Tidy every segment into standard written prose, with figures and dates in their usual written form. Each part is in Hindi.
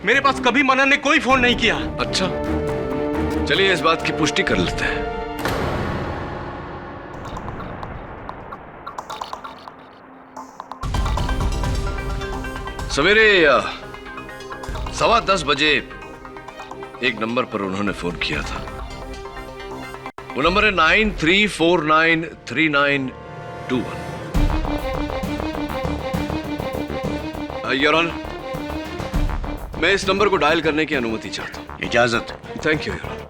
मेरे पास कभी मनन ने कोई फोन नहीं किया। अच्छा, चलिए इस बात की पुष्टि कर लेते हैं। सवेरे 10:15 बजे एक नंबर पर उन्होंने फोन किया था। वो नंबर है 93493921। योर ऑनर, मैं इस नंबर को डायल करने की अनुमति चाहता हूं। इजाजत। Thank you your honour.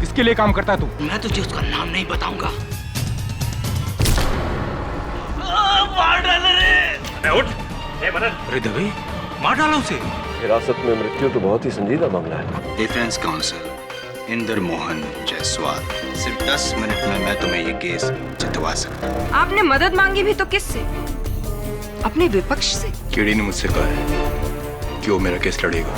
किसके लिए काम करता है तू? मैं तुझे उसका नाम नहीं बताऊंगा। उठ। अरे दवे, मार डालो उसे। हिरासत में मृत्यु तो बहुत ही संजीदा मामला है। डिफेंस काउंसिल इंदर मोहन जायसवाल, सिर्फ 10 मिनट में मैं तुम्हें ये केस जितवा सकता हूँ। आपने मदद मांगी भी तो किससे? अपने विपक्ष से। केडी ने मुझसे कहा है कि वो मेरा केस लड़ेगा।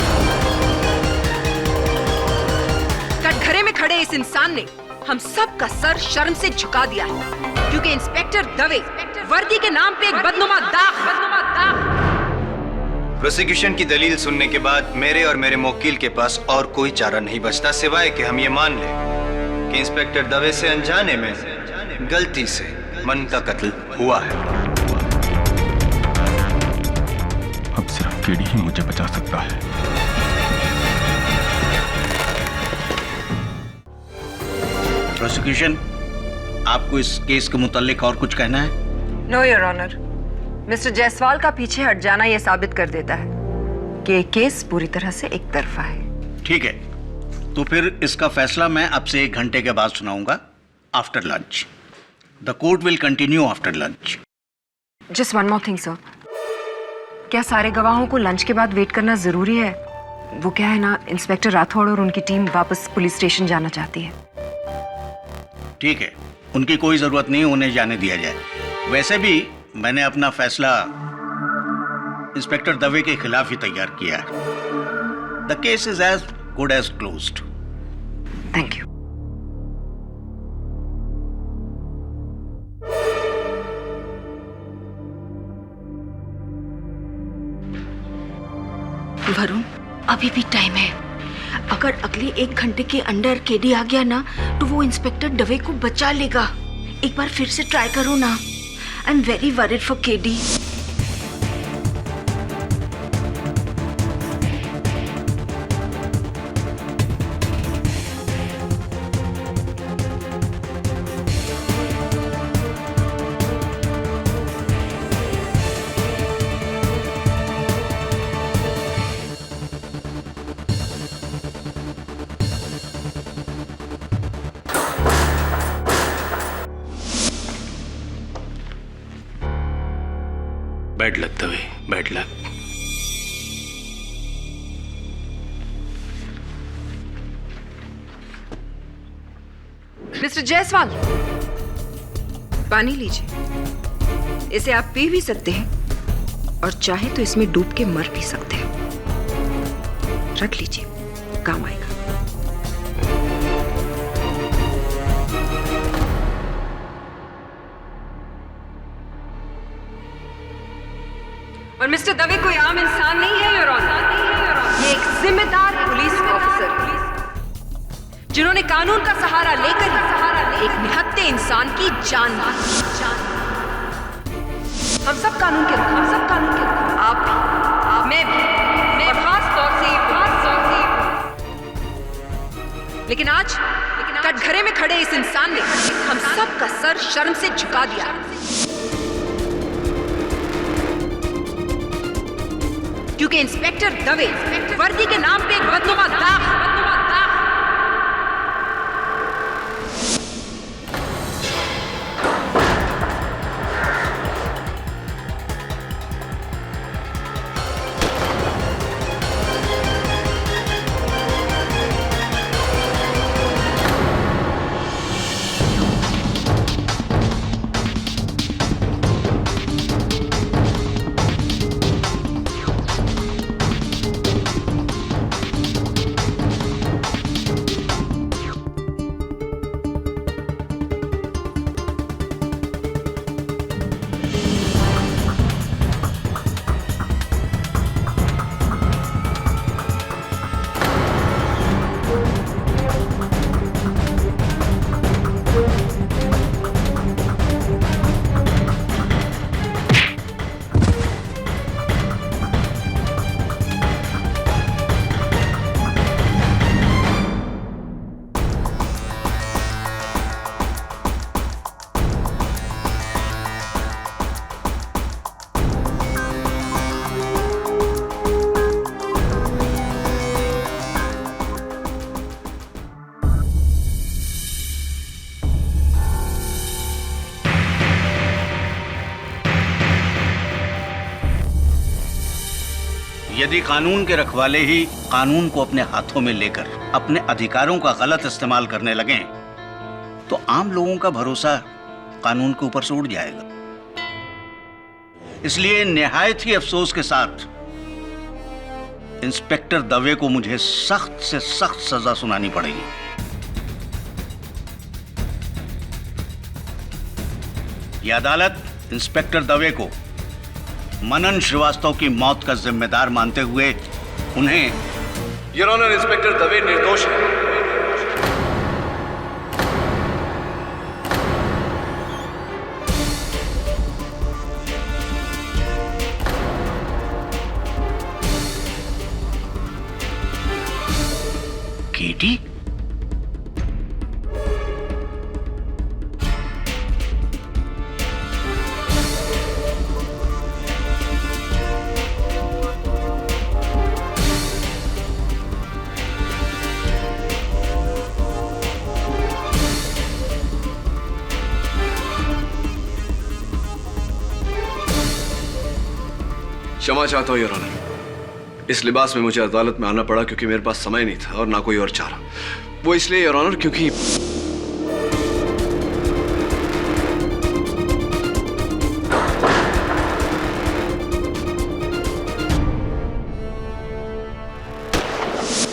कटघरे में खड़े इस इंसान ने हम सब का सर शर्म से झुका दिया है, क्योंकि इंस्पेक्टर दवे वर्दी के नाम पे एक बदनुमा दाग। प्रोसिक्यूशन की दलील सुनने के बाद मेरे और मेरे वकील के पास और कोई चारा नहीं बचता सिवाय कि हम ये मान लें कि इंस्पेक्टर दवे से अनजाने में गलती से मन का कत्ल हुआ है। अब सिर्फ केडी ही मुझे बचा सकता है। प्रोसिक्यूशन, आपको इस केस के मुतालिक और कुछ कहना है? No your honour, mister Jaiswal का पीछे हट जाना यह साबित कर देता है कि ये केस पूरी तरह से एक तरफा है। ठीक है, तो फिर इसका फैसला मैं अब से 1 घंटे के बाद सुनाऊंगा, after lunch. The court will continue after lunch. Just one more thing sir, क्या सारे गवाहों को लंच के बाद वेट करना जरूरी है? वो क्या है ना, इंस्पेक्टर राठौड़ और उनकी टीम वापस पुलिस स्टेशन जाना चाहती है। ठीक है, उनकी कोई जरूरत नहीं, उन्हें जाने दिया जाए। वैसे भी मैंने अपना फैसला इंस्पेक्टर दवे के खिलाफ ही तैयार किया है। The case is as good as closed. Thank you. Varun, अभी भी टाइम है। अगर अगले 1 घंटे के अंदर केडी आ गया ना तो वो इंस्पेक्टर दवे को बचा लेगा। एक बार फिर से ट्राई करो ना। I am very worried for KD. Bad luck Dave, bad luck. Mister Jaiswal, पानी लीजिए। इसे आप पी भी सकते हैं और चाहे तो इसमें डूब के मर भी सकते हैं। रख लीजिए, काम आएगा। और मिस्टर दवे कोई आम इंसान नहीं है योर ऑनर। ये एक जिम्मेदार पुलिस ऑफिसर जिन्होंने कानून का सहारा लेकर एक निहत्थे इंसान की जान ली। हम सब कानून के रुख, आप भी, मैं भी, और खास तौर से लेकिन आज कटघरे में खड़े इस इंसान ने हम सब का सर शर्म से झुका दिया। क्योंकि इंस्पेक्टर दवे वर्दी के नाम पे एक बदनुमा दाग। यदि कानून के रखवाले ही कानून को अपने हाथों में लेकर अपने अधिकारों का गलत इस्तेमाल करने लगें, तो आम लोगों का भरोसा कानून के ऊपर से उड़ जाएगा। इसलिए निहायत ही अफसोस के साथ इंस्पेक्टर दवे को मुझे सख्त से सख्त सजा सुनानी पड़ेगी। यह अदालत इंस्पेक्टर दवे को मनन श्रीवास्तव की मौत का जिम्मेदार मानते हुए उन्हें योर ऑनर, इंस्पेक्टर दवे निर्दोष है। केटी, क्षमा चाहता हूं योर ऑनर, इस लिबास में मुझे अदालत में आना पड़ा क्योंकि मेरे पास समय नहीं था और ना कोई और चारा। वो इसलिए योर ऑनर क्योंकि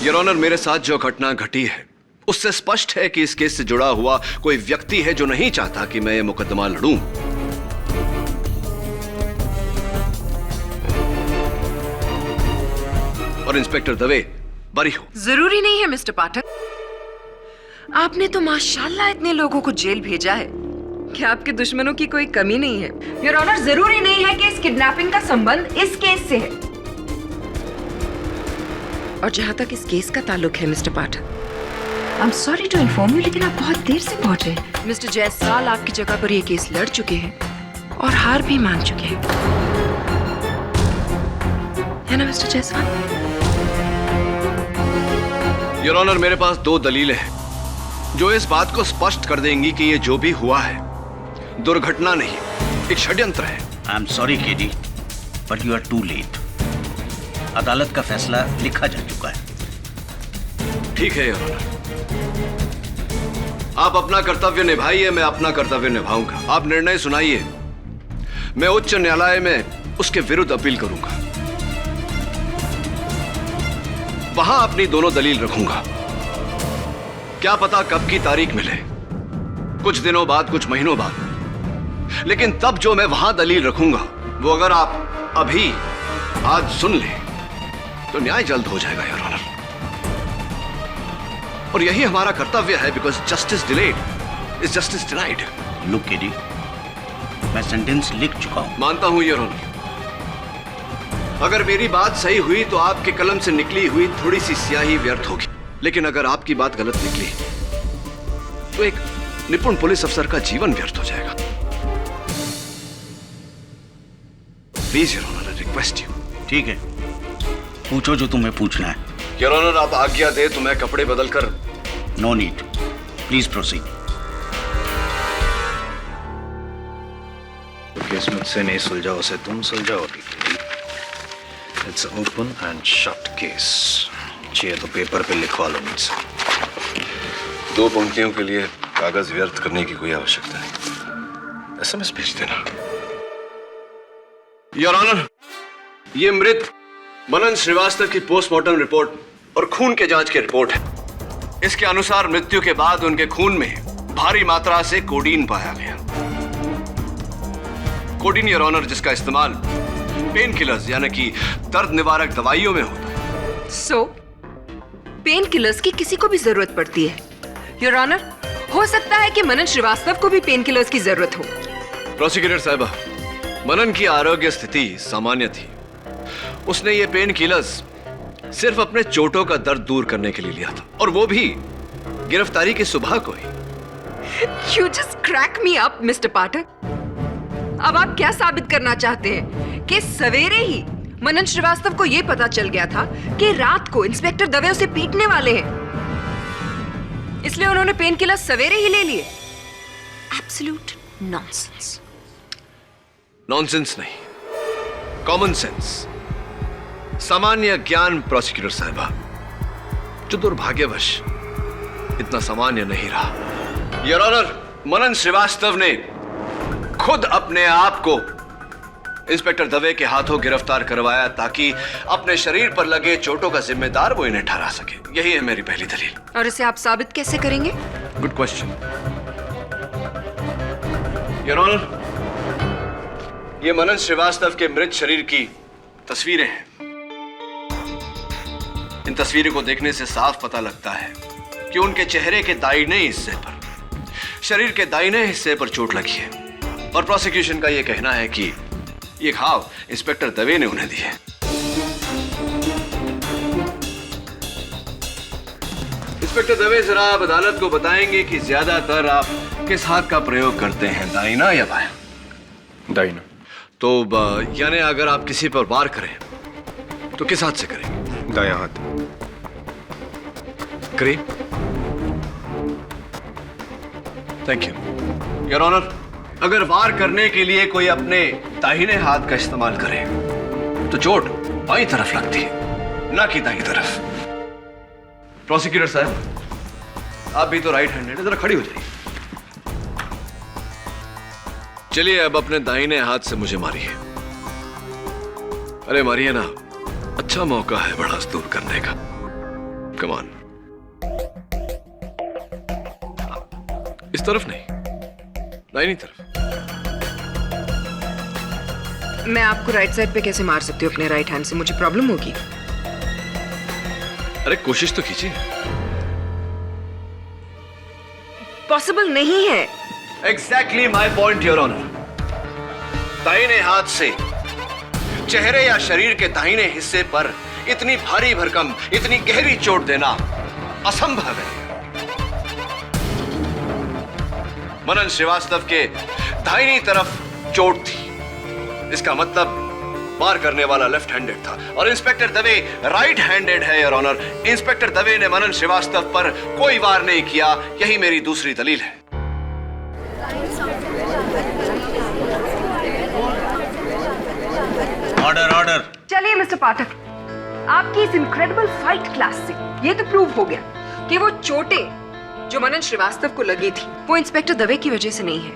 योर ऑनर, मेरे साथ जो घटना घटी है उससे स्पष्ट है कि इस केस से जुड़ा हुआ कोई व्यक्ति है जो नहीं चाहता कि मैं ये मुकदमा लड़ूं। और इंस्पेक्टर दवे बरी हो। जरूरी नहीं है मिस्टर पाठक। आपने तो माशाल्लाह इतने लोगों को जेल भेजा है कि आपके दुश्मनों की कोई कमी नहीं है। योर ऑनर, जरूरी नहीं है कि इस किडनैपिंग का संबंध इस केस से है। और जहां तक इस केस का ताल्लुक है mister Pathak, I am sorry to inform you, लेकिन आप बहुत देर से पहुंचे। मिस्टर जायसवाल आपकी जगह पर ये केस लड़ चुके हैं और हार भी मान चुके हैं, है ना मिस्टर जायसवाल? योर ऑनर, मेरे पास दो दलीलें हैं जो इस बात को स्पष्ट कर देंगी कि ये जो भी हुआ है दुर्घटना नहीं, एक षड्यंत्र है। I am sorry KD, but you are too late. अदालत का फैसला लिखा जा चुका है। ठीक है योर ऑनर, आप अपना कर्तव्य निभाइए, मैं अपना कर्तव्य निभाऊंगा। आप निर्णय सुनाइए, मैं उच्च न्यायालय में उसके विरुद्ध अपील करूंगा। वहां अपनी दोनों दलील रखूंगा। क्या पता कब की तारीख मिले, कुछ दिनों बाद, कुछ महीनों बाद, लेकिन तब जो मैं वहां दलील रखूंगा वो अगर आप अभी आज सुन ले तो न्याय जल्द हो जाएगा योर ऑनर। और यही हमारा कर्तव्य है, because justice delayed is justice denied. Look KD, मैं सेंटेंस लिख चुका हूं। मानता हूं योर ऑनर, अगर मेरी बात सही हुई तो आपके कलम से निकली हुई थोड़ी सी स्याही व्यर्थ होगी, लेकिन अगर आपकी बात गलत निकली तो एक निपुण पुलिस अफसर का जीवन व्यर्थ हो जाएगा। Please your honour, I request you. ठीक है, पूछो जो तुम्हें पूछना है। योर ऑनर, आप आज्ञा दे तो मैं कपड़े बदलकर। No need, please proceed. Case मुझसे नहीं सुलझा, उसे तुम सुलझाओगी। It's open and shut case. चाहिए तो पेपर पे लिखवा लो मुझसे। दो पंक्तियों के लिए कागज व्यर्थ करने की कोई आवश्यकता नहीं। एसएमएस भेज देना। योर ऑनर, ये मृत मनन श्रीवास्तव की पोस्टमार्टम रिपोर्ट और खून के जांच की रिपोर्ट है। इसके अनुसार मृत्यु के बाद उनके खून में भारी मात्रा से कोडीन पाया गया। कोडीन योर ऑनर, जिसका इस्तेमाल पेन किलर्स यानी कि दर्द निवारक दवाइयों में होता है। सो पेन किलर्स की किसी को भी जरूरत पड़ती है योर ऑनर। हो सकता है कि मनन श्रीवास्तव को भी पेन किलर्स की जरूरत हो। प्रोसिक्यूटर साहिबा, मनन की आरोग्य स्थिति सामान्य थी। उसने ये पेन किलर्स सिर्फ अपने चोटों का दर्द दूर करने के लिए लिया था, और वो भी गिरफ्तारी की सुबह को ही। You just crack me up, mister Pathak. अब आप क्या साबित करना चाहते हैं कि सवेरे ही मनन श्रीवास्तव को यह पता चल गया था कि रात को इंस्पेक्टर दवे उसे पीटने वाले हैं, इसलिए उन्होंने पेन किलर सवेरे ही ले लिए? Absolute nonsense. नॉनसेंस नहीं, कॉमन सेंस। सामान्य ज्ञान प्रोसिक्यूटर साहिबा, जो दुर्भाग्यवश इतना सामान्य नहीं रहा। योर ऑनर, मनन श्रीवास्तव ने खुद अपने आप को इंस्पेक्टर दवे के हाथों गिरफ्तार करवाया ताकि अपने शरीर पर लगे चोटों का जिम्मेदार वो इन्हें ठहरा सके। यही है मेरी पहली दलील। और इसे आप साबित कैसे करेंगे? Good question. योर ऑनर, ये मनन श्रीवास्तव के मृत शरीर की तस्वीरें हैं। इन तस्वीरों को देखने से साफ पता लगता है कि उनके चेहरे के दाहिने हिस्से पर, शरीर के दाहिने हिस्से पर चोट लगी है और प्रोसिक्यूशन का यह कहना है कि ये घाव इंस्पेक्टर दवे ने उन्हें दी है। इंस्पेक्टर दवे, जरा आप अदालत को बताएंगे कि ज्यादातर आप किस हाथ का प्रयोग करते हैं, दाहिना या बायां? दाहिना। तो यानी अगर आप किसी पर वार करें तो किस हाथ से करेंगे? दायां हाथ। करिए। Thank you. योर ऑनर, अगर वार करने के लिए कोई अपने दाहिने हाथ का इस्तेमाल करे तो चोट बाईं तरफ लगती है, ना कि दाईं तरफ। प्रोसिक्यूटर साहब, आप भी तो राइट हैंडेड है, जरा खड़ी हो जाइए। चलिए अब अपने दाहिने हाथ से मुझे मारिए। अरे मारिए ना, अच्छा मौका है बड़ा दूर करने का। Come on. इस तरफ नहीं, दाहिनी तरफ। मैं आपको राइट साइड पे कैसे मार सकती हूँ अपने राइट हैंड से? मुझे प्रॉब्लम होगी। अरे कोशिश तो कीजिए। पॉसिबल नहीं है। Exactly my point your honour. दाहिने हाथ से चेहरे या शरीर के दाहिने हिस्से पर इतनी भारी भरकम, इतनी गहरी चोट देना असंभव है। मनन श्रीवास्तव के दाहिनी तरफ चोट थी, इसका मतलब वार करने वाला लेफ्ट हैंडेड था और इंस्पेक्टर दवे राइट हैंडेड है योर ऑनर। इंस्पेक्टर दवे ने मनन श्रीवास्तव पर कोई वार नहीं किया, यही मेरी दूसरी दलील है। Order order. चलिए मिस्टर पाठक, आपकी इस इनक्रेडिबल फाइट क्लास से ये तो प्रूव हो गया कि वो चोटें जो मनन श्रीवास्तव को लगी थी वो इंस्पेक्टर दवे की वजह से नहीं है।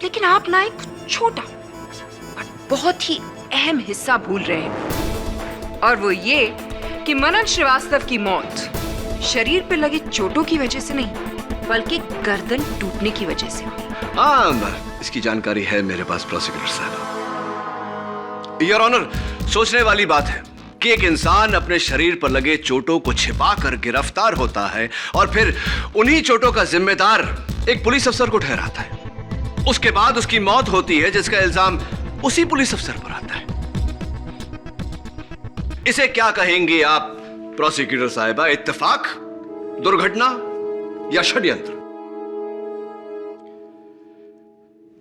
लेकिन आप ना एक छोटा और बहुत ही अहम हिस्सा भूल रहे हैं, और वो ये कि मनन श्रीवास्तव की मौत शरीर पे लगी चोटों की वजह से नहीं बल्कि गर्दन टूटने की वजह से हुई। हाँ, इसकी जानकारी है मेरे पास प्रोसिक्यूटर साहब। योर ऑनर, सोचने वाली बात है कि एक इंसान अपने शरीर पर लगे चोटों को छिपाकर गिरफ्तार होता है और फिर उन्हीं चोटों का जिम्मेदार एक पुलिस अफसर को ठहराता है। उसके बाद उसकी मौत होती है जिसका इल्जाम उसी पुलिस अफसर पर आता है। इसे क्या कहेंगे आप प्रोसिक्यूटर साहिबा? इत्तेफाक, दुर्घटना या षड्यंत्र?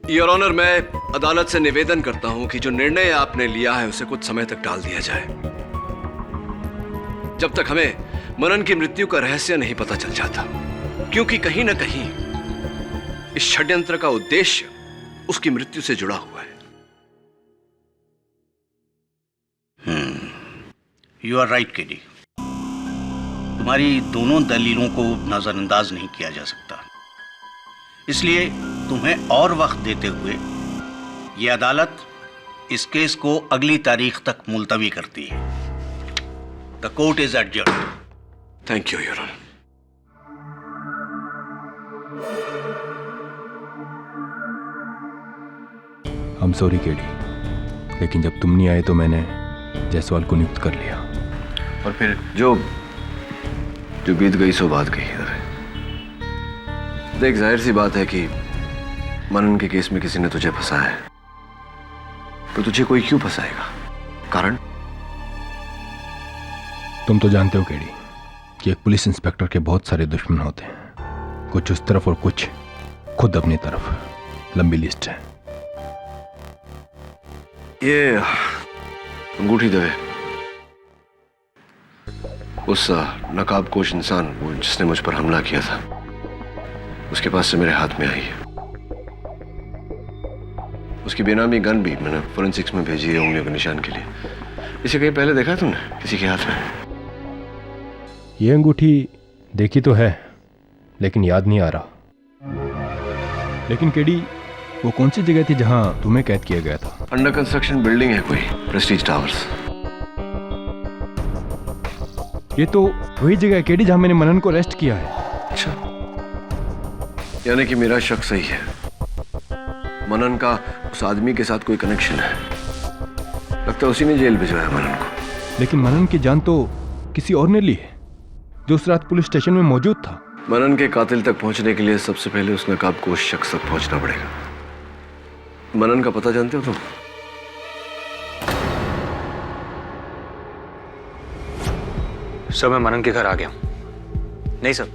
योर ऑनर, मैं अदालत से निवेदन करता हूं कि जो निर्णय आपने लिया है उसे कुछ समय तक टाल दिया जाए, जब तक हमें मनन की मृत्यु का रहस्य नहीं पता चल जाता, क्योंकि कहीं ना कहीं इस षड्यंत्र का उद्देश्य उसकी मृत्यु से जुड़ा हुआ है। You are right KD. तुम्हारी दोनों दलीलों को नजरअंदाज नहीं किया जा सकता, इसलिए तुम्हें और वक्त देते हुए यह अदालत इस केस को अगली तारीख तक मुलतवी करती है। The court is adjourned. Thank you your honour. हम सॉरी केडी, लेकिन जब तुम नहीं आए तो मैंने जायसवाल को नियुक्त कर लिया। और फिर जो बीत गई सो बात गई। देख, जाहिर सी बात है कि मनन के केस में किसी ने तुझे फंसाया है, तो तुझे कोई क्यों फंसाएगा? कारण? तुम तो जानते हो केडी कि एक पुलिस इंस्पेक्टर के बहुत सारे दुश्मन होते हैं, कुछ उस तरफ और कुछ खुद अपनी तरफ। लंबी लिस्ट है। ये अंगूठी दवे, उस नकाबपोश इंसान वो जिसने मुझ पर हमला किया था, उसके पास से मेरे हाथ में आई है। उसकी बेनामी गन भी मैंने फोरेंसिक्स में भेजी है उंगलियों के निशान के लिए। इसे कहीं पहले देखा तुमने किसी के हाथ में? ये अंगूठी देखी तो है, लेकिन याद नहीं आ रहा। लेकिन केडी, वो कौन सी जगह थी जहां तुम्हें कैद किया गया था? अंडर कंस्ट्रक्शन बिल्डिंग है कोई, प्रेस्टीज टावर्स। ये तो वही जगह है केडी जहां मैंने मनन को अरेस्ट किया है। अच्छा, यानी कि मेरा शक सही है। मनन का उस आदमी के साथ कोई कनेक्शन है। लगता है उसी ने जेल भिजवाया मनन को। लेकिन मनन की जान तो किसी और ने ली है, जो उस रात पुलिस स्टेशन में मौजूद था। मनन के कातिल तक पहुंचने के लिए सबसे पहले उस नकाब को उस शख्स तक पहुंचना पड़ेगा। मनन का पता जानते हो तुम? सर, मैं मनन के घर आ गया हूं। नहीं सर,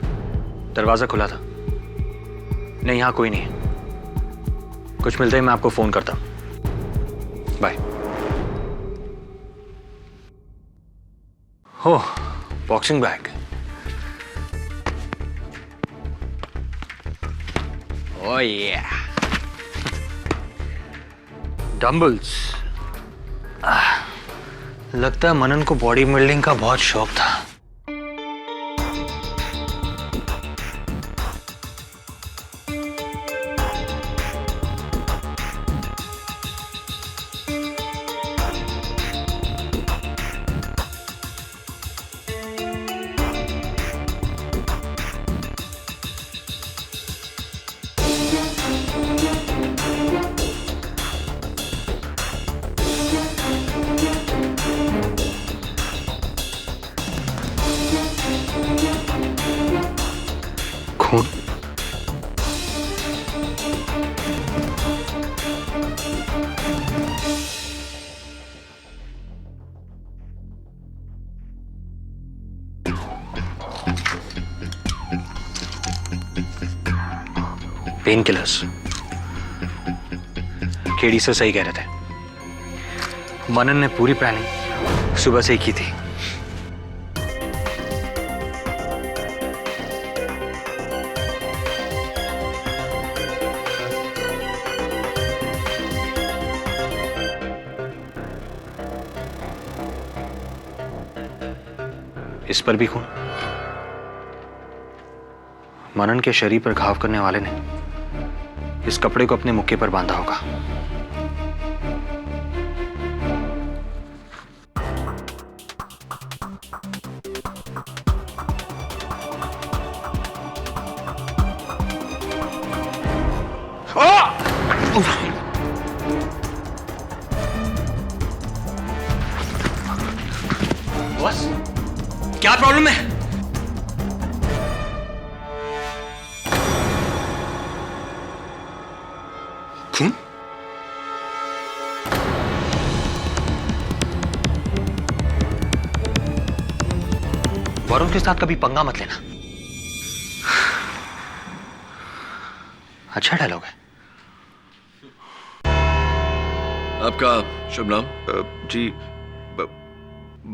दरवाजा खुला था। नहीं, यहां कोई नहीं है। कुछ मिलते ही मैं आपको फोन करता हूं। बाय। हो, बॉक्सिंग बैग। ओह या, डंबल्स। लगता है मनन को बॉडी बिल्डिंग का बहुत शौक था। खून। Pain killers. केडी से सही कह रहे थे। मनन ने पूरी प्लानिंग सुबह से ही की थी। इस पर भी खून। मनन के शरीर पर घाव करने वाले ने इस कपड़े को अपने मुक्के पर बांधा होगा। बॉस, क्या प्रॉब्लम है? खून? वरुण के साथ कभी पंगा मत लेना। अच्छा डायलॉग है। आपका शुभ नाम? जी,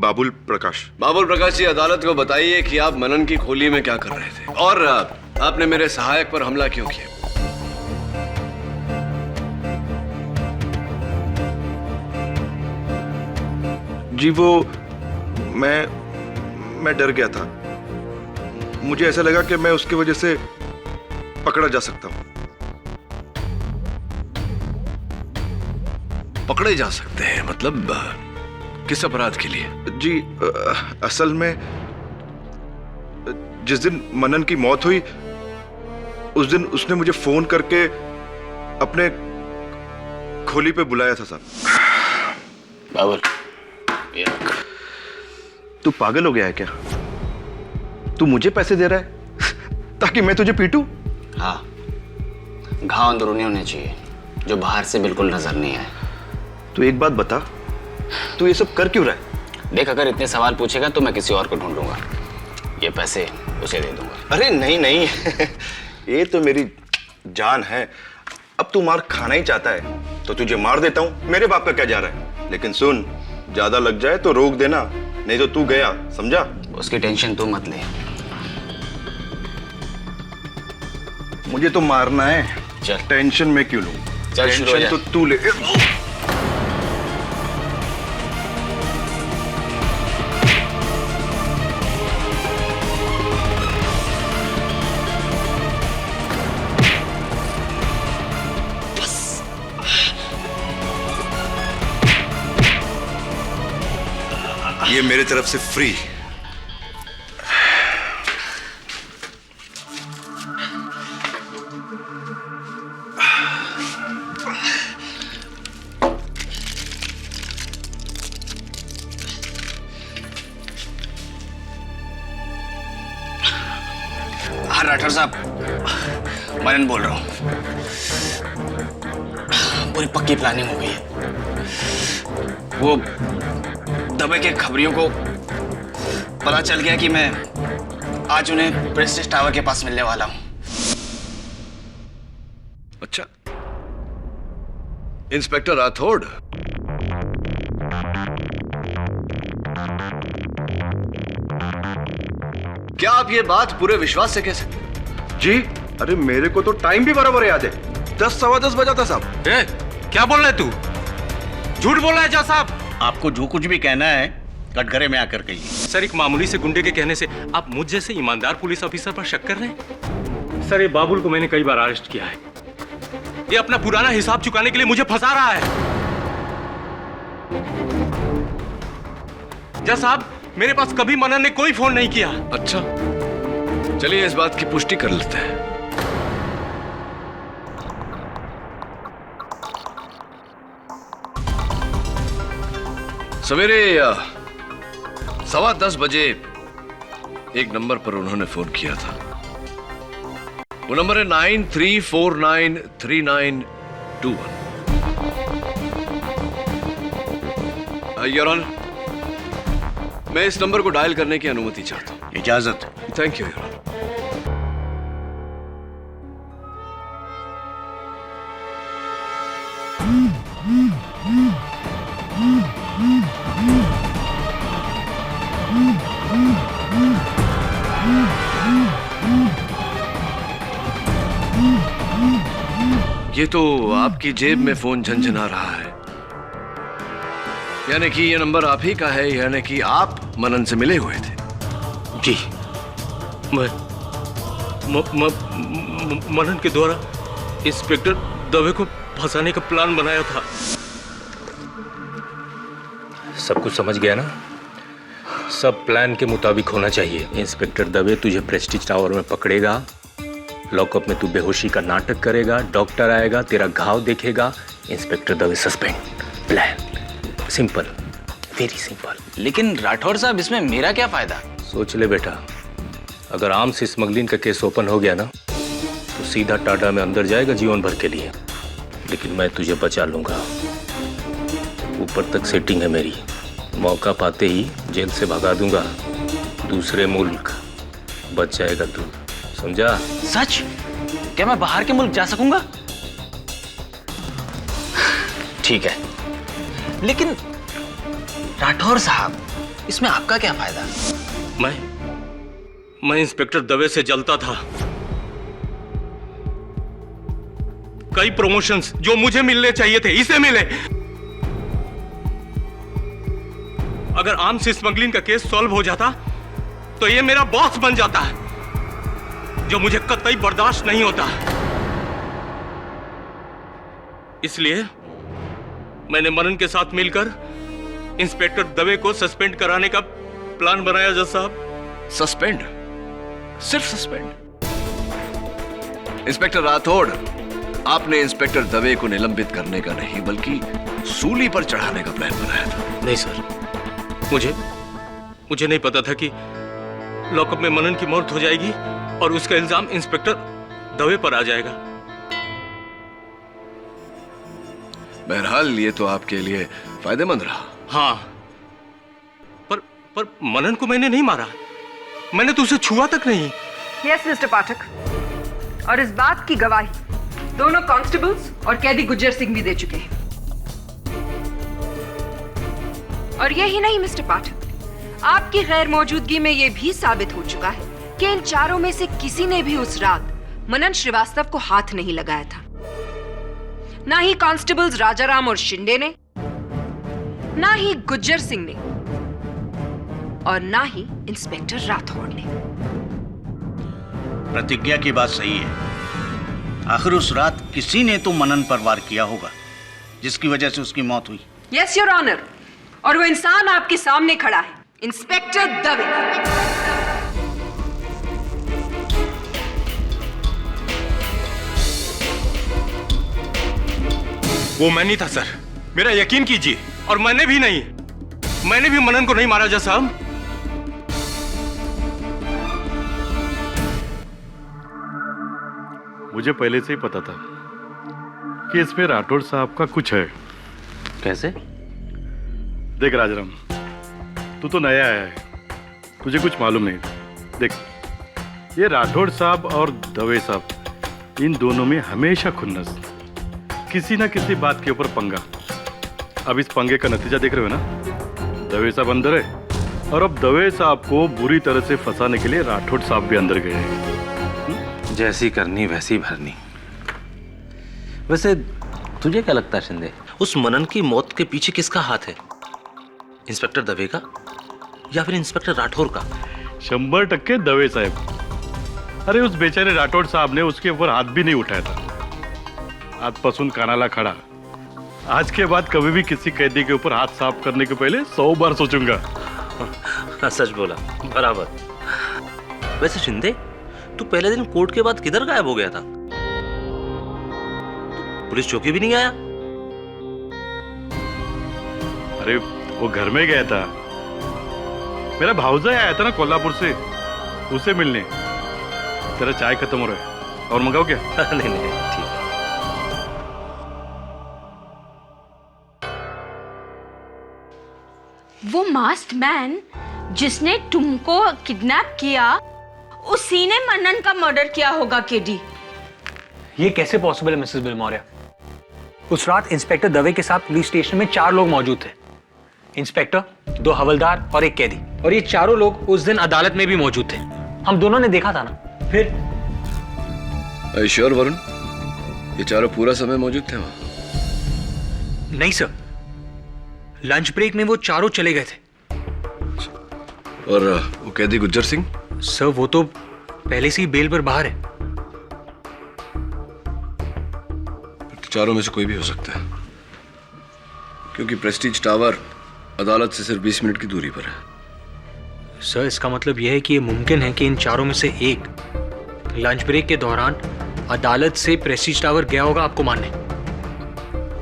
बाबुल प्रकाश। बाबुल प्रकाश जी, अदालत को बताइए कि आप मनन की खोली में क्या कर रहे थे और आपने मेरे सहायक पर हमला क्यों किया? जी, वो मैं डर गया था। मुझे ऐसा लगा कि मैं उसकी वजह से पकड़ा जा सकता हूं। पकड़े जा सकते हैं? मतलब किस अपराध के लिए? जी, असल में जिस दिन मनन की मौत हुई उस दिन उसने मुझे फोन करके अपने खोली पे बुलाया था साहब। बाबुल, तू पागल हो गया है क्या? तू मुझे पैसे दे रहा है ताकि मैं तुझे पीटूं? हाँ, घाव अंदरूनी होने चाहिए जो बाहर से बिल्कुल नजर नहीं आए। तू एक बात बता, तू ये सब कर क्यों रहा है? देख, अगर इतने सवाल पूछेगा तो मैं किसी और को ढूंढ लूंगा। ये पैसे उसे दे दूंगा। अरे नहीं नहीं ये तो मेरी जान है। अब तू मार खाना ही चाहता है तो तुझे मार देता हूं। मेरे बाप का क्या जा रहा है? लेकिन सुन, ज्यादा लग जाए तो रोक देना, नहीं तो तू गया, समझा? उसकी टेंशन तू मत ले। मुझे तो मारना है। चल। टेंशन मैं क्यों लूं? चल, शुरू हो टेंशन जा। तो तू ले। ये मेरे तरफ से फ्री। हाँ राठौर साहब, मनन बोल रहा हूँ। पूरी पक्की प्लानिंग हो गई है। वो दबे के खबरियों को पता चल गया कि मैं आज उन्हें प्रेस्टीज टावर के पास मिलने वाला हूँ। अच्छा, इंस्पेक्टर राठौड़, क्या आप ये बात पूरे विश्वास से कह सकते? जी, अरे मेरे को तो टाइम भी बराबर याद है। 10 सवा 10 बजा था साहब। क्या बोल रहा है तू? झूठ बोल रहा है जज साहब। आपको जो कुछ भी कहना है कटघरे में आकर कहिए। सर, एक मामूली से गुंडे के कहने से आप मुझ जैसे ईमानदार पुलिस ऑफिसर पर शक कर रहे हैं? सर, ये बाबुल को मैंने कई बार अरेस्ट किया है। ये अपना पुराना हिसाब चुकाने के लिए मुझे फंसा रहा है। जज साहब, मेरे पास कभी मनन ने कोई फोन नहीं किया। अच्छा, चलिए इस बात की पुष्टि कर लेते हैं। सवेरे 10:15 बजे एक नंबर पर उन्होंने फोन किया था। वो नंबर है 93493921। योर ऑनर, मैं इस नंबर को डायल करने की अनुमति चाहता हूं। इजाजत। Thank you your honour. ये तो आपकी जेब में फोन झनझना रहा है, यानी कि ये नंबर आप ही का है, यानी कि आप मनन से मिले हुए थे। जी, मनन के द्वारा इंस्पेक्टर दवे को फंसाने का प्लान बनाया था। सब कुछ समझ गया ना? सब प्लान के मुताबिक होना चाहिए। इंस्पेक्टर दवे तुझे प्रेस्टीज टावर में पकड़ेगा, लॉकअप में तू बेहोशी का नाटक करेगा, डॉक्टर आएगा, तेरा घाव देखेगा, inspector Dave suspend. Plan simple, very simple. लेकिन राठौर साहब, इसमें मेरा क्या फायदा? सोच ले बेटा, अगर आर्म्स स्मगलिंग का केस ओपन हो गया ना तो सीधा टाटा में अंदर जाएगा जीवन भर के लिए, लेकिन मैं तुझे बचा लूंगा। ऊपर तक सेटिंग है मेरी, मौका पाते ही जेल से भगा दूंगा, दूसरे मुल्क बच जाएगा तू, समझा? सच? क्या मैं बाहर के मुल्क जा सकूंगा? ठीक है, लेकिन राठौर साहब, इसमें आपका क्या फायदा? मैं इंस्पेक्टर दवे से जलता था। कई प्रमोशंस जो मुझे मिलने चाहिए थे, इसे मिले। अगर आर्म्स स्मगलिंग का केस सॉल्व हो जाता तो ये मेरा बॉस बन जाता है, जो मुझे कतई बर्दाश्त नहीं होता। इसलिए मैंने मनन के साथ मिलकर इंस्पेक्टर दवे को सस्पेंड कराने का प्लान बनाया। जज साहब, सस्पेंड? सिर्फ सस्पेंड? इंस्पेक्टर राठौड़, आपने इंस्पेक्टर दवे को निलंबित करने का नहीं बल्कि सूली पर चढ़ाने का प्लान बनाया था। नहीं सर, मुझे नहीं पता था कि लॉकअप में मनन की मौत हो जाएगी और उसका इल्जाम इंस्पेक्टर दवे पर आ जाएगा। बहरहाल ये तो आपके लिए फायदेमंद रहा। हाँ, पर मनन को मैंने नहीं मारा, मैंने तो उसे छुआ तक नहीं। यस मिस्टर पाठक, और इस बात की गवाही दोनों कांस्टेबल्स और कैदी गुज्जर सिंह भी दे चुके हैं। और यही नहीं मिस्टर पाठक, आपकी गैर मौजूदगी में यह भी साबित हो चुका है कि इन चारों में से किसी ने भी उस रात मनन श्रीवास्तव को हाथ नहीं लगाया था। ना ही कांस्टेबल्स राजाराम और शिंदे ने, ना ही गुज्जर सिंह ने, और ना ही इंस्पेक्टर राठौड़ ने। प्रतिज्ञा की बात सही है। आखिर उस रात किसी ने तो मनन पर वार किया होगा, जिसकी वजह से उसकी मौत हुई। यस योर ऑनर, और वो इंसान आपके सामने खड़ा है। इंस्पेक्टर दवे। वो मैं नहीं था सर, मेरा यकीन कीजिए। और मैंने भी नहीं, मैंने भी मनन को नहीं मारा जज साहब। मुझे पहले से ही पता था कि इसमें राठौड़ साहब का कुछ है। कैसे? देख राजराम, तू तो नया आया है, तुझे कुछ मालूम नहीं। देख, ये राठौड़ साहब और दवे साहब, इन दोनों में हमेशा खुन्नस, किसी ना किसी बात के ऊपर पंगा। अब इस पंगे का नतीजा देख रहे हो ना, दवे साहब अंदर है और अब दवे साहब को बुरी तरह से फंसाने के लिए राठौड़ साहब भी अंदर गए हैं। जैसी करनी वैसी भरनी। वैसे तुझे क्या लगता है शिंदे, उस मनन की मौत के पीछे किसका हाथ है? इंस्पेक्टर दवे का या फिर इंस्पेक्टर राठौर का? 100% दवे साहब। अरे उस बेचारे राठौड़ साहब ने उसके ऊपर हाथ भी नहीं उठाया था। आजपासून कानाला खड़ा। आज के बाद कभी भी किसी कैदी के ऊपर हाथ साफ करने के पहले 100 बार सोचूंगा। सच बोला, बराबर। वैसे शिंदे, तू पहले दिन कोर्ट के बाद किधर गायब हो गया था? तो पुलिस चौकी भी नहीं आया? अरे वो घर में गया था, मेरा भाऊजा आया था ना कोल्हापुर से, उसे मिलने। तेरा चाय खत्म हो रहा है, और मंगाओ क्या? नहीं नहीं ठीक है। वो मास्क्ड मैन जिसने तुमको किडनैप किया, उसी ने मनन का मर्डर किया होगा केडी। ये कैसे पॉसिबल है मिसेस बिलमोरिया? उस रात इंस्पेक्टर दवे के साथ पुलिस स्टेशन में 4 लोग मौजूद थे। इंस्पेक्टर, 2 हवलदार और 1 कैदी। और ये चारों लोग उस दिन अदालत में भी मौजूद थे। हम दोनों ने देखा था ना। फिर श्योर वरुण, ये चारों पूरा समय मौजूद थे वहां? नहीं सर, लंच ब्रेक में वो चारों चले गए थे। और वो कैदी गुज्जर सिंह? सर वो तो पहले से ही बेल पर बाहर है। चारों में से कोई भी हो सकता है, क्योंकि प्रेस्टीज टावर अदालत से सिर्फ 20 मिनट की दूरी पर है। सर इसका मतलब यह है कि यह मुमकिन है कि इन चारों में से एक लंच ब्रेक के दौरान अदालत से प्रेस्टीज टावर गया होगा आपको मारने।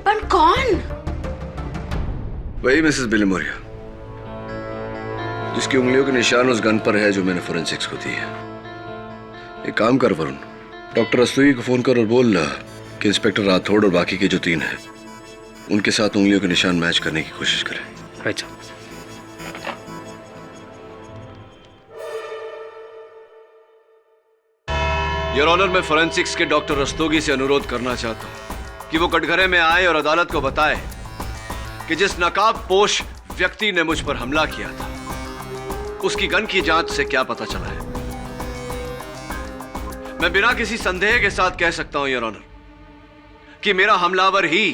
पर कौन? वही मिसेस बिलमोरिया, जिसकी उंगलियों के निशान उस गन पर है जो मैंने फोरेंसिक्स को दी है। एक काम कर वरुण, डॉक्टर रस्तोगी को फोन कर और बोल कि इंस्पेक्टर राठौड़ और बाकी के जो 3 हैं, उनके साथ उंगलियों के निशान मैच करने की कोशिश करें। Right sir. योर ऑनर, मैं फोरेंसिक्स के डॉक्टर रस्तोगी से अनुरोध करना चाहता हूं कि वो कटघरे में आए और अदालत को बताए कि जिस नकाबपोश व्यक्ति ने मुझ पर हमला किया था, उसकी गन की जांच से क्या पता चला है। मैं बिना किसी संदेह के साथ कह सकता हूं योर ऑनर कि मेरा हमलावर ही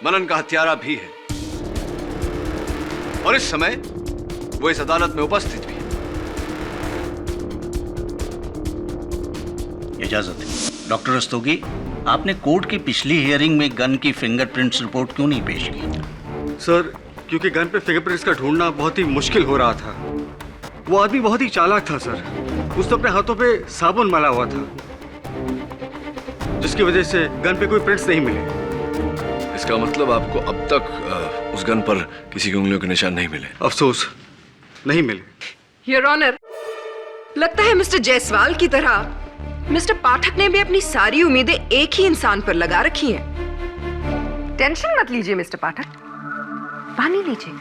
मनन का हत्यारा भी है, और इस समय वो इस अदालत में उपस्थित भी है। इजाजत है। डॉक्टर रस्तोगी, आपने कोर्ट की पिछली हियरिंग में गन की फिंगरप्रिंट्स रिपोर्ट क्यों नहीं पेश की? सर, क्योंकि गन पे फिंगरप्रिंट्स का ढूंढना बहुत ही मुश्किल हो रहा था। वो आदमी बहुत ही चालाक था सर। उसने अपने हाथों पे साबुन मला हुआ था, जिसकी वजह से गन पे कोई प्रिंट्स नहीं मिले। इसका मतलब आपको अब तक उस गन पर किसी की उंगलियों के निशान नहीं मिले? अफसोस, नहीं मिले। योर ऑनर, लगता है मिस्टर जायसवाल की तरह मिस्टर पाठक ने भी अपनी सारी उम्मीदें एक ही इंसान पर लगा रखी हैं। टेंशन मत लीजिए मिस्टर पाठक, पानी लीजिए।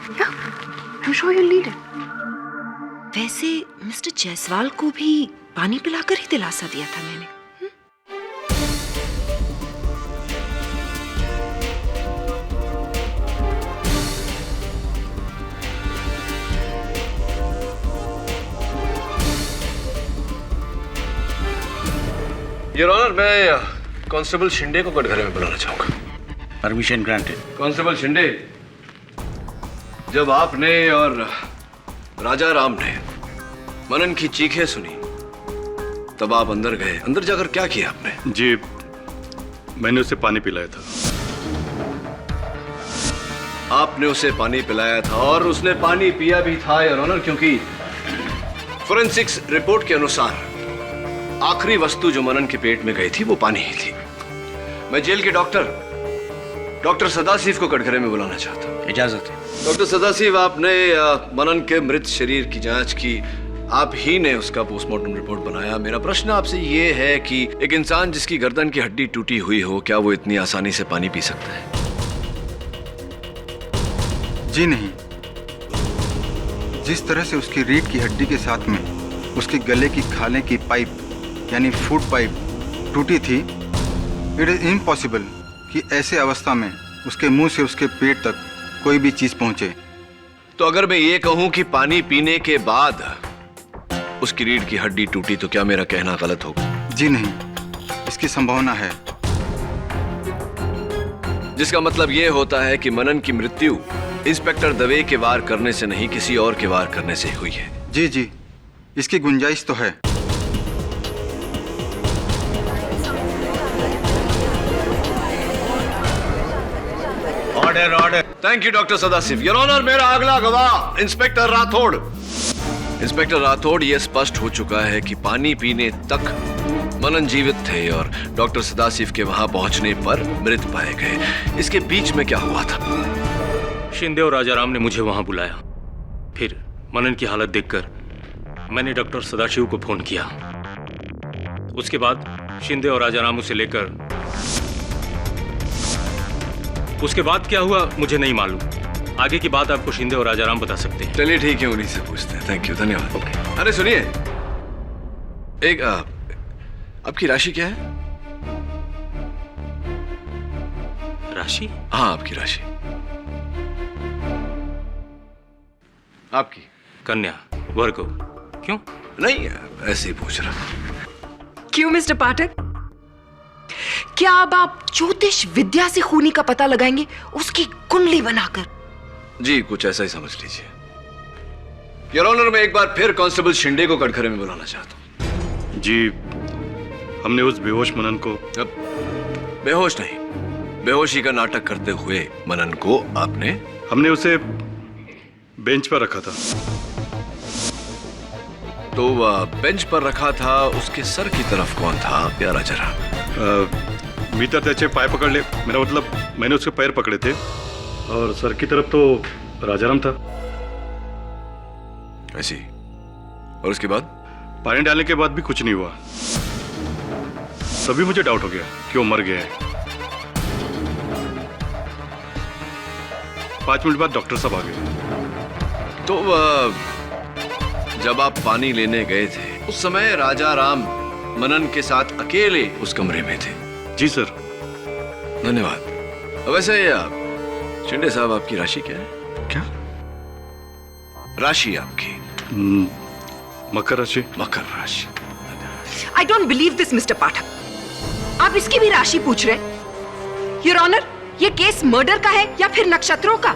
I'm sure you'll need it. वैसे मिस्टर जायसवाल को भी पानी पिलाकर ही दिलासा दिया था मैंने। योर ऑनर, मैं कांस्टेबल शिंदे को कटघरे में बुलाना चाहूंगा। Permission granted. कांस्टेबल शिंदे, जब आपने और राजा राम ने मनन की चीखें सुनी, तब आप अंदर गए। अंदर जाकर क्या किया आपने? जी, मैंने उसे पानी पिलाया था। आपने उसे पानी पिलाया था और उसने पानी पिया भी था योर ऑनर, क्योंकि फोरेंसिक्स रिपोर्ट के अनुसार आखिरी वस्तु जो मनन के पेट में गई थी वो पानी ही थी। मैं जेल के डॉक्टर सदाशिव को कटघरे में बुलाना चाहता हूँ। इजाजत है। डॉक्टर सदाशिव, आपने मनन के मृत शरीर की जांच की, आप ही ने उसका पोस्टमार्टम रिपोर्ट बनाया। मेरा प्रश्न आपसे ये है कि एक इंसान जिसकी गर्दन की हड्डी टूटी हुई हो, क्या वो इतनी आसानी से पानी पी सकता है? जी नहीं। जिस तरह से उसकी रीढ़ की हड्डी के साथ में उसके गले की खाने की पाइप यानी फूड पाइप टूटी थी, इट इज इम्पॉसिबल कि ऐसे अवस्था में उसके मुंह से उसके पेट तक कोई भी चीज पहुंचे। तो अगर मैं ये कहूं कि पानी पीने के बाद उसकी रीढ़ की हड्डी टूटी, तो क्या मेरा कहना गलत होगा? जी नहीं, इसकी संभावना है। जिसका मतलब ये होता है कि मनन की मृत्यु इंस्पेक्टर दवे के वार करने से नहीं, किसी और के वार करने से हुई है। जी जी, इसकी गुंजाइश तो है। Order order. Thank you doctor Sadashiv. Your honour, मेरा अगला गवाह इंस्पेक्टर राठौड़। इंस्पेक्टर राठौड़, यह स्पष्ट हो चुका है कि पानी पीने तक मनन जीवित थे और डॉक्टर सदाशिव के वहां पहुंचने पर मृत पाए गए। इसके बीच में क्या हुआ था? शिंदे और राजाराम ने मुझे वहां बुलाया। फिर मनन की हालत देखकर मैंने डॉक्टर सदाशिव को फोन किया। उसके बाद शिंदे और राजाराम उसे लेकर, उसके बाद क्या हुआ मुझे नहीं मालूम। आगे की बात आपको शिंदे और राजाराम बता सकते हैं। चलिए ठीक है, उन्हीं से पूछते हैं। थैंक यू, धन्यवाद। ओके। अरे सुनिए, एक आपकी राशि क्या है? राशि? हाँ, आपकी राशि। आपकी कन्या वर्गो। क्यों? नहीं, ऐसे ही पूछ रहा। क्यों मिस्टर पाठक? क्या अब आप ज्योतिष विद्या से खूनी का पता लगाएंगे, उसकी कुंडली बनाकर? जी, कुछ ऐसा ही समझ लीजिए। योर ऑनर, मैं एक बार फिर कांस्टेबल शिंदे को कटघरे में बुलाना चाहता हूँ। जी, हमने उस बेहोश मनन को... अब बेहोश नहीं, बेहोशी का नाटक करते हुए मनन को आपने... हमने उसे बेंच पर रखा था। तो बेंच पर रखा था, उसके सर की तरफ कौन था? प्यारा जरा। मी तर त्याचे पाय पकडले, मेरा मतलब मैंने उसके पैर पकड़े थे, और सर की तरफ तो राजाराम था। ऐसी? और उसके बाद? पानी डालने के बाद भी कुछ नहीं हुआ। तभी मुझे डाउट हो गया कि वो मर गया है। 5 मिनट बाद डॉक्टर साहब आ गए। तो जब आप पानी लेने गए थे, उस समय राजाराम मनन के साथ अकेले उस कमरे में थे? जी सर। धन्यवाद। वैसे शिंदे साहब, आपकी राशि क्या है? क्या राशि आपकी? मकर राशि। मकर राशि। I don't believe this mister Pathak. आप इसकी भी राशि पूछ रहे? योर ऑनर, ये केस मर्डर का है या फिर नक्षत्रों का?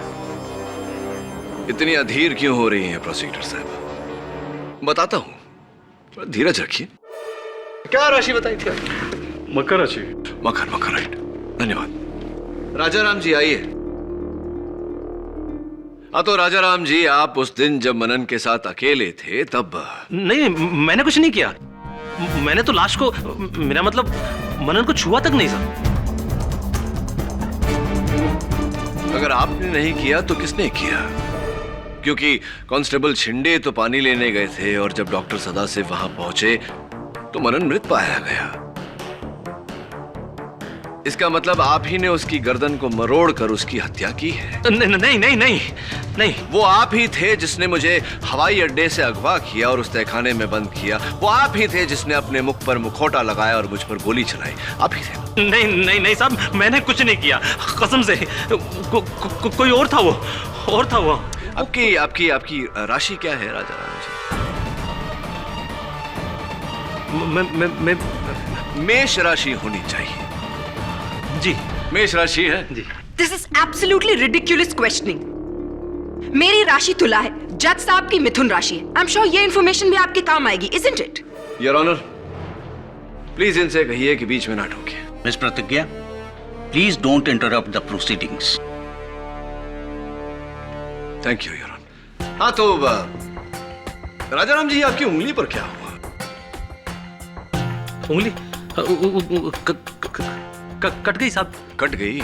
इतनी अधीर क्यों हो रही हैं प्रोसिक्यूटर साहब? बताता हूं, थोड़ा धीरज रखिए। क्या राशि बताई थी? मकर राशि। मकर, राइट। धन्यवाद। राजाराम जी आइए। तो राजाराम जी, आप उस दिन जब मनन के साथ अकेले थे तब... नहीं, मैंने कुछ नहीं किया। मैंने तो लाश को, मेरा मतलब मनन को छुआ तक नहीं सर। अगर आपने नहीं किया तो किसने किया? क्योंकि कांस्टेबल शिंदे तो पानी लेने गए थे और जब डॉक्टर सदाशिव वहां पहुंचे तो मनन मृत पाया गया। इसका मतलब आप ही ने उसकी गर्दन को मरोड़ कर उसकी हत्या की है? नहीं। वो आप ही थे जिसने मुझे हवाई अड्डे से अगवा किया और उस तहखाने में बंद किया। वो आप ही थे जिसने अपने मुख पर मुखौटा लगाया और मुझ पर गोली चलाई। आप ही थे। नहीं साहब, मैंने कुछ नहीं किया, कसम से। कोई और था वो। आपकी राशि क्या है राजाराम जी? मेष राशि होनी चाहिए। जी, मेष राशि है जी। This is absolutely ridiculous questioning. मेरी राशि तुला है, जज साहब की मिथुन राशि है। आई एम श्योर ये इंफॉर्मेशन भी आपके काम आएगी, isn't it? Your honour, please इनसे कहिए कि बीच में ना टोके। Miss Pratigya, please don't interrupt the proceedings. Thank you your honour. हाँ तो राजाराम जी, आपकी उंगली पर क्या हुआ? उंगली कट गई साहब। कट गई?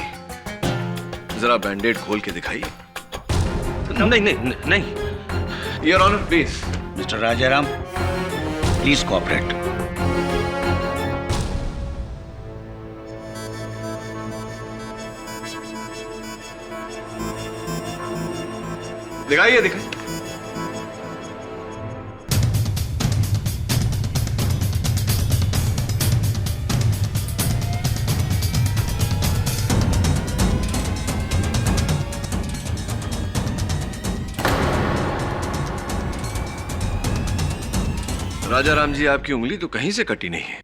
जरा बैंडेड खोल के दिखाइए। नहीं नहीं नहीं। Your honour please. Mister Rajaram, please cooperate. दिखाइए दिखाइए। राजाराम जी, आपकी उंगली तो कहीं से कटी नहीं है।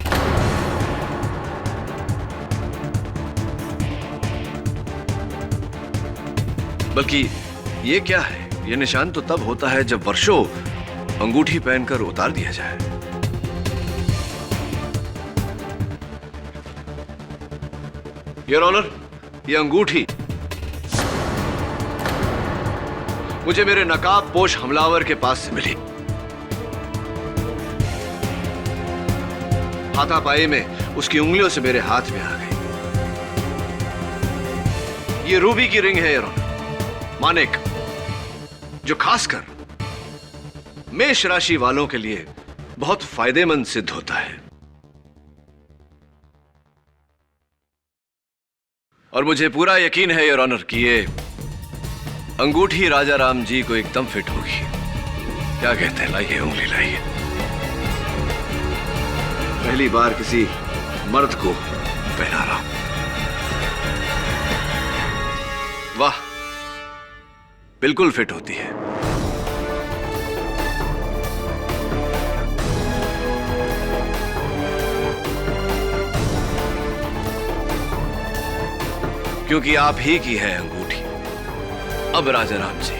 बल्कि ये क्या है? ये निशान तो तब होता है जब वर्षों अंगूठी पहनकर उतार दिया जाए। योर ऑनर, ये अंगूठी मुझे मेरे नकाब पोश हमलावर के पास से मिली। हाथापाई में उसकी उंगलियों से मेरे हाथ में आ गई। ये रूबी की रिंग है योर ऑनर, मानिक, जो खासकर मेष राशि वालों के लिए बहुत फायदेमंद सिद्ध होता है। और मुझे पूरा यकीन है योर ऑनर कि ये अंगूठी राजाराम जी को एकदम फिट होगी। क्या कहते हैं? लाइए उंगली लाइए। पहली बार किसी मर्द को पहना रहा हूं। वाह, बिल्कुल फिट होती है। क्योंकि आप ही की है अंगूठी। अब राजाराम जी,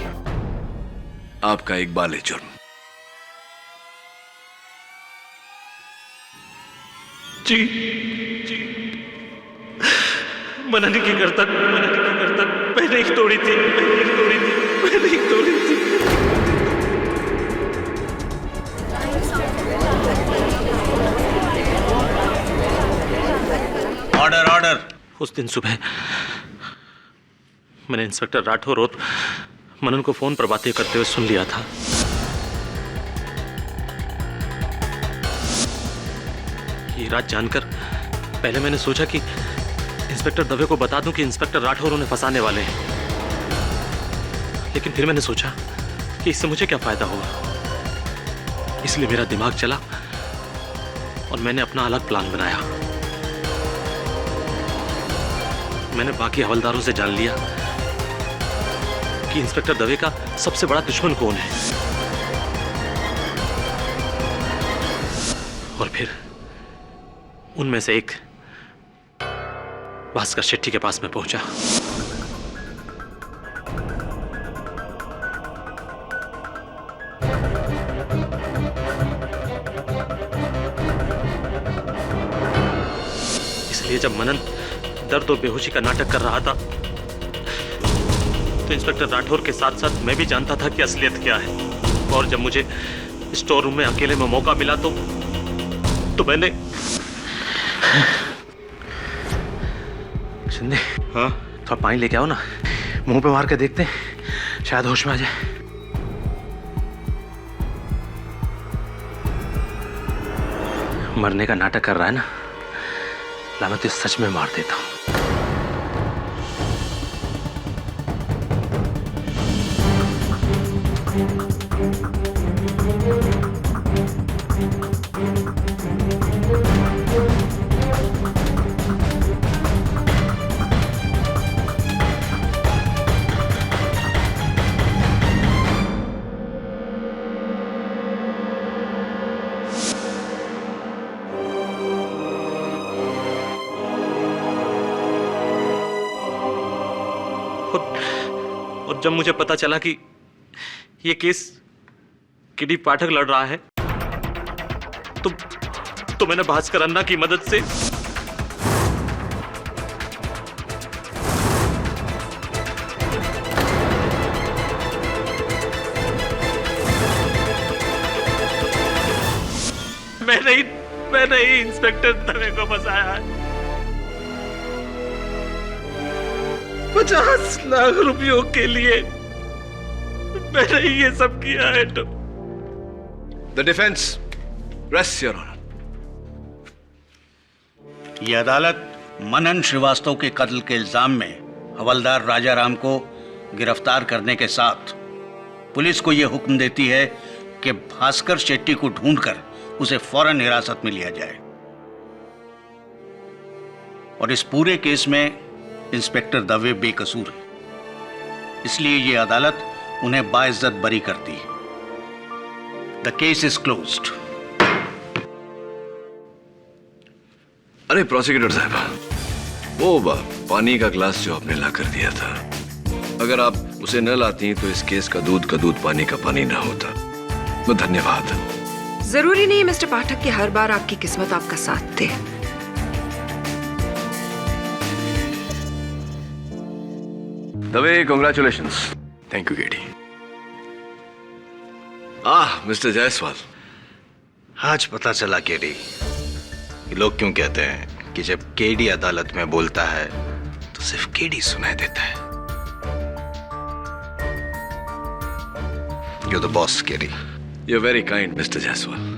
आपका इकबाल जुर्म। जी जी, मना नहीं करता, मैंने ही तोड़ी थी, मैंने ही तोड़ी थी। Order order. उस दिन सुबह मैंने इंस्पेक्टर राठौर और मनन को फोन पर बातें करते हुए सुन लिया था। ये रात जानकर पहले मैंने सोचा कि इंस्पेक्टर दवे को बता दूं कि इंस्पेक्टर राठौर उन्हें फंसाने वाले हैं, लेकिन फिर मैंने सोचा कि इससे मुझे क्या फायदा होगा। इसलिए मेरा दिमाग चला और मैंने अपना अलग प्लान बनाया। मैंने बाकी हवलदारों से जान लिया कि इंस्पेक्टर दवे का सबसे बड़ा दुश्मन कौन है, और फिर उनमें से एक भास्कर शेट्टी के पास में पहुंचा। इसलिए जब मनन दर्द और बेहोशी का नाटक कर रहा था तो इंस्पेक्टर राठौर के साथ साथ मैं भी जानता था कि असलियत क्या है। और जब मुझे स्टोर रूम में अकेले में मौका मिला तो मैंने शिंदे, हाँ, थोड़ा पानी लेके आओ ना, मुंह पे मार के देखते हैं, शायद होश में आ जाए। मरने का नाटक कर रहा है ना, ला मैं तो सच में मार देता हूं। और जब मुझे पता चला कि ये केस किडी पाठक लड़ रहा है तो मैंने भास्कर अन्ना की मदद से मैंने ही इंस्पेक्टर दवे को फंसाया है। 50 लाख रुपयों के लिए मैंने ही ये सब किया है। The defence rest your honour. ये अदालत मनन श्रीवास्तव के कत्ल के इल्जाम में हवलदार राजाराम को गिरफ्तार करने के साथ पुलिस को यह हुक्म देती है कि भास्कर शेट्टी को ढूंढकर उसे फौरन हिरासत में लिया जाए और इस पूरे केस में इंस्पेक्टर दवे बेकसूर है, इसलिए यह अदालत उन्हें बाइज्जत बरी करती है। The case is closed. अरे प्रोसिक्यूटर साहब, वो पानी का ग्लास जो आपने ला कर दिया था, अगर आप उसे न लाती तो इस केस का दूध पानी का पानी ना होता। तो धन्यवाद। जरूरी नहीं मिस्टर पाठक कि हर बार आपकी किस्मत आपका साथ दे। Dave, congratulations. Thank you KD. Mister Jaiswal, आज पता चला केडी कि लोग क्यों कहते हैं कि जब केडी अदालत में बोलता है तो सिर्फ केडी सुनाई देता है। You're the boss, KD. You're very kind, Mr. Jaiswal.